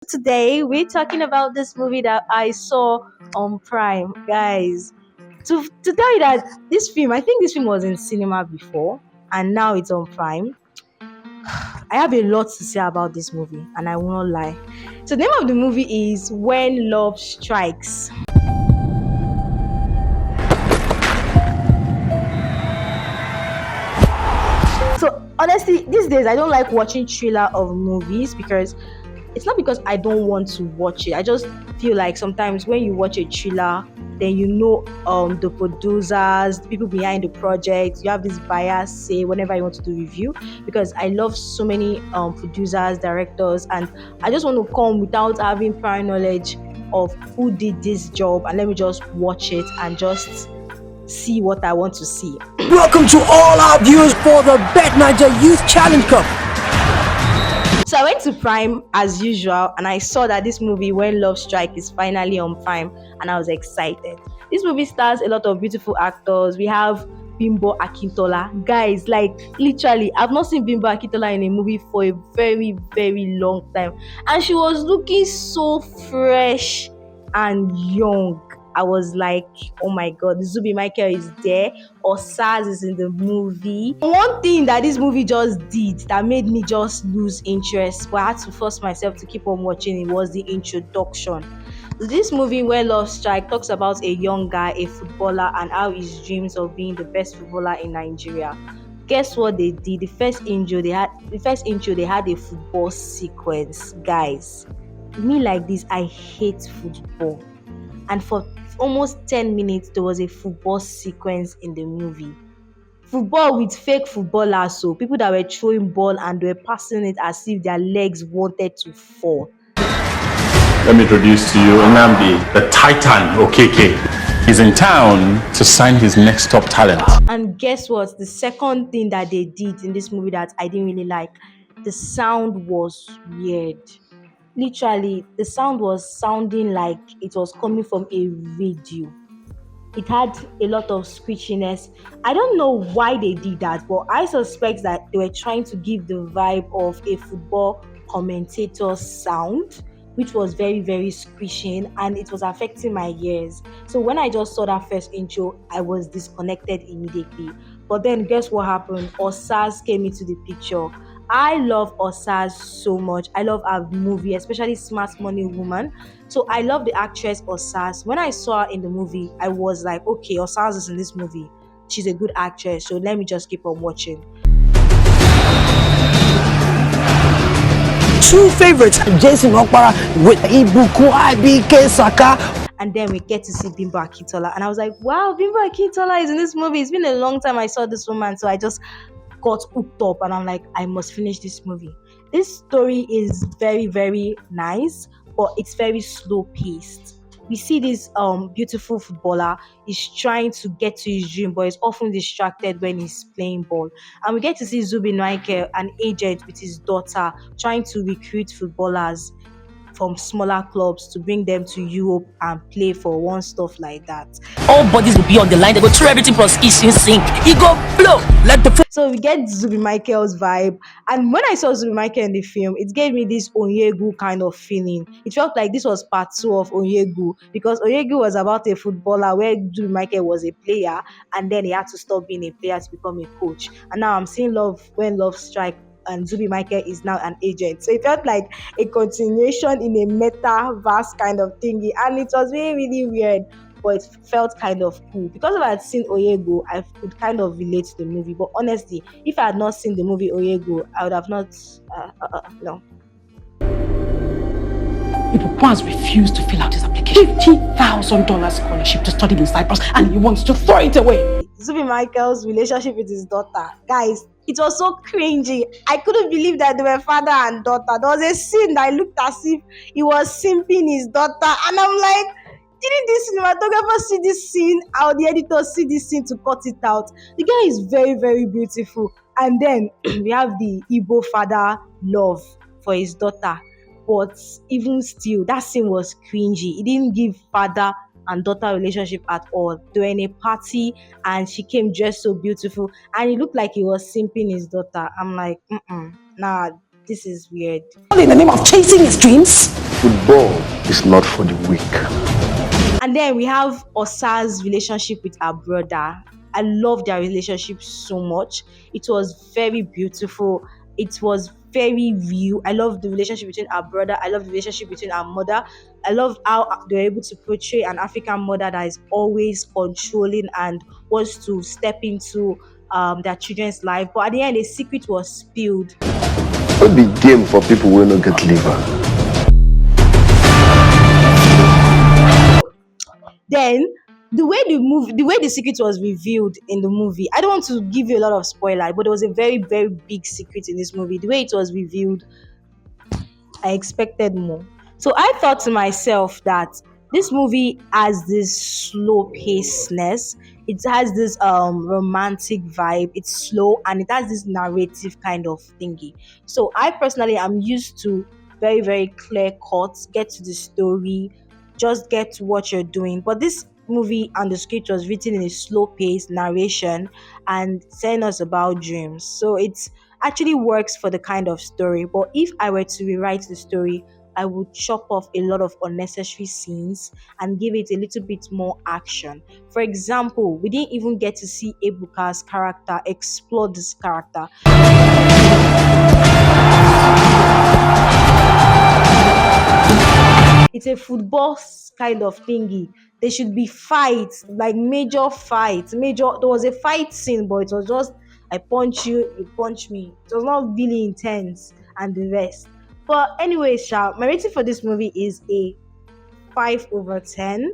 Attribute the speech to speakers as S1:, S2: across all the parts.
S1: Today we're talking about this movie that I saw on Prime, guys. To tell you that this film, I think this film was in cinema before, and now it's on Prime. I have a lot to say about this movie, and I will not lie. So the name of the movie is When Love Strikes. So honestly, these days I don't like watching thriller of movies because it's not because I don't want to watch it. I just feel like sometimes when you watch a thriller, then you know the producers, the people behind the project. You have this bias say whenever you want to do review because I love so many producers, directors, and I just want to come without having prior knowledge of who did this job and let me just watch it and just see what I want to see.
S2: Welcome to all our viewers for the Bet Niger Youth Challenge Cup.
S1: So I went to Prime as usual and I saw that this movie When Love Strike is finally on Prime and I was excited. This movie stars a lot of beautiful actors. We have Bimbo Akintola. Guys, like literally, I've not seen Bimbo Akintola in a movie for a very, very long time. And she was looking so fresh and young. I was like, oh my god, Zubby Micheal is there, Osas is in the movie. One thing that this movie just did that made me just lose interest, but I had to force myself to keep on watching it, was the introduction. This movie, Where Love Strike, talks about a young guy, a footballer, and how his dreams of being the best footballer in Nigeria. Guess what they did? The first intro they had a football sequence. Guys, me like this, I hate football. And for almost 10 minutes there was a football sequence in the movie. Football with fake footballers, so people that were throwing ball and were passing it as if their legs wanted to fall.
S3: Let me introduce to you Nnamdi, the Titan OKK. He's in town to sign his next top talent.
S1: And guess what? The second thing that they did in this movie that I didn't really like, the sound was weird. Literally, the sound was sounding like it was coming from a radio. It had a lot of screechiness. I don't know why they did that, but I suspect that they were trying to give the vibe of a football commentator sound, which was very, very screeching and it was affecting my ears. So when I just saw that first intro, I was disconnected immediately. But then guess what happened? Osas came into the picture. I love Osas so much. I love her movie, especially Smart Money Woman. So I love the actress Osas. When I saw her in the movie, I was like, okay, Osas is in this movie. She's a good actress, so let me just keep on watching.
S2: Two favorites, Jason Okpara with Ibuku IBK Saka.
S1: And then we get to see Bimbo Akintola. And I was like, wow, Bimbo Akintola is in this movie. It's been a long time I saw this woman. So I just got hooked up and I'm like, I must finish this movie. This story is very, very nice, but it's very slow paced. We see this beautiful footballer is trying to get to his dream, but is often distracted when he's playing ball. And we get to see Zubby Micheal, an agent with his daughter, trying to recruit footballers from smaller clubs to bring them to Europe and play for one stuff like that.
S2: All bodies will be on the line. They go through everything plus kitchen sink. He go blow. Let the
S1: So we get Zubby Micheal's vibe. And when I saw Zubby Micheal in the film, it gave me this Onyegu kind of feeling. It felt like this was part 2 of Onyegu because Onyegu was about a footballer where Zubby Micheal was a player and then he had to stop being a player to become a coach. And now I'm seeing When Love Strike and Zubby Micheal is now an agent. So it felt like a continuation in a metaverse kind of thingy. And it was really, really weird, but it felt kind of cool. Because if I had seen Oyego, I could kind of relate to the movie. But honestly, if I had not seen the movie Oyego, I would have not, no.
S4: People once refused to fill out his application. $50,000 scholarship to study in Cyprus, and he wants to throw it away.
S1: Zubby Micheal's relationship with his daughter, guys, it was so cringy. I couldn't believe that they were father and daughter. There was a scene that looked as if he was simping his daughter, and I'm like, didn't the cinematographer see this scene? Or the editor see this scene to cut it out? The guy is very, very beautiful. And then we have the Igbo father love for his daughter. But even still, that scene was cringy. It didn't give father and daughter relationship at all. They were in a party and she came dressed so beautiful and it looked like he was simping his daughter. I'm like, nah, this is weird.
S4: In the name of chasing his dreams,
S5: Football is not for the weak.
S1: And then we have Osa's relationship with her brother. I love their relationship so much. It was very beautiful. It was very real. I love the relationship between our brother. I love the relationship between our mother. I love how they're able to portray an African mother that is always controlling and wants to step into their children's life. But at the end, a secret was spilled.
S5: No be game for people who no get liver.
S1: Then the way the secret was revealed in the movie, I don't want to give you a lot of spoiler, but it was a very, very big secret in this movie. The way it was revealed, I expected more. So I thought to myself that this movie has this slow pacedness. It has this romantic vibe. It's slow and it has this narrative kind of thingy. So I personally am used to very, very clear cuts, get to the story, just get to what you're doing. But this movie and the script was written in a slow paced narration and telling us about dreams. So it's actually works for the kind of story. But if I were to rewrite the story, I would chop off a lot of unnecessary scenes and give it a little bit more action. For example, we didn't even get to see Ebuka's character explore this character. It's a football kind of thingy. There should be fights, like major fights. There was a fight scene, but it was just I punch you, you punch me. It was not really intense and the rest. But anyway, Sha, my rating for this movie is a 5/10.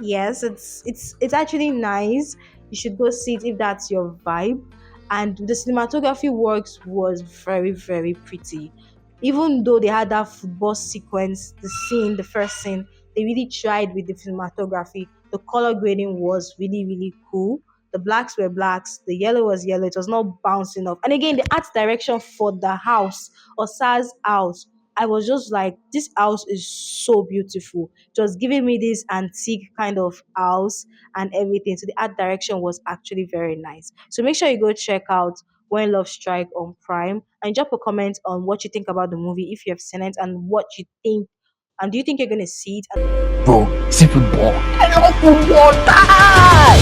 S1: Yes, it's actually nice. You should go see it if that's your vibe. And the cinematography works was very, very pretty. Even though they had that football sequence, the first scene, they really tried with the cinematography. The color grading was really, really cool. The blacks were blacks, the yellow was yellow. It was not bouncing off. And again, the art direction for the house, Osa's house, I was just like, this house is so beautiful. It was giving me this antique kind of house and everything. So the art direction was actually very nice. So make sure you go check out When Love Strike on Prime and drop a comment on what you think about the movie if you have seen it and what you think. And do you think you're going to see it?
S2: Bro, see football. I love football. Die!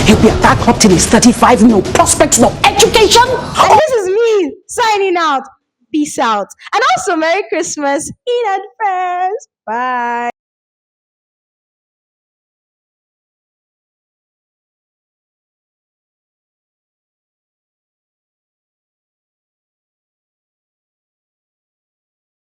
S2: If the attack captain is 35 mil prospects for education.
S1: And this is me signing out. Peace out. And also, Merry Christmas in advance. Bye.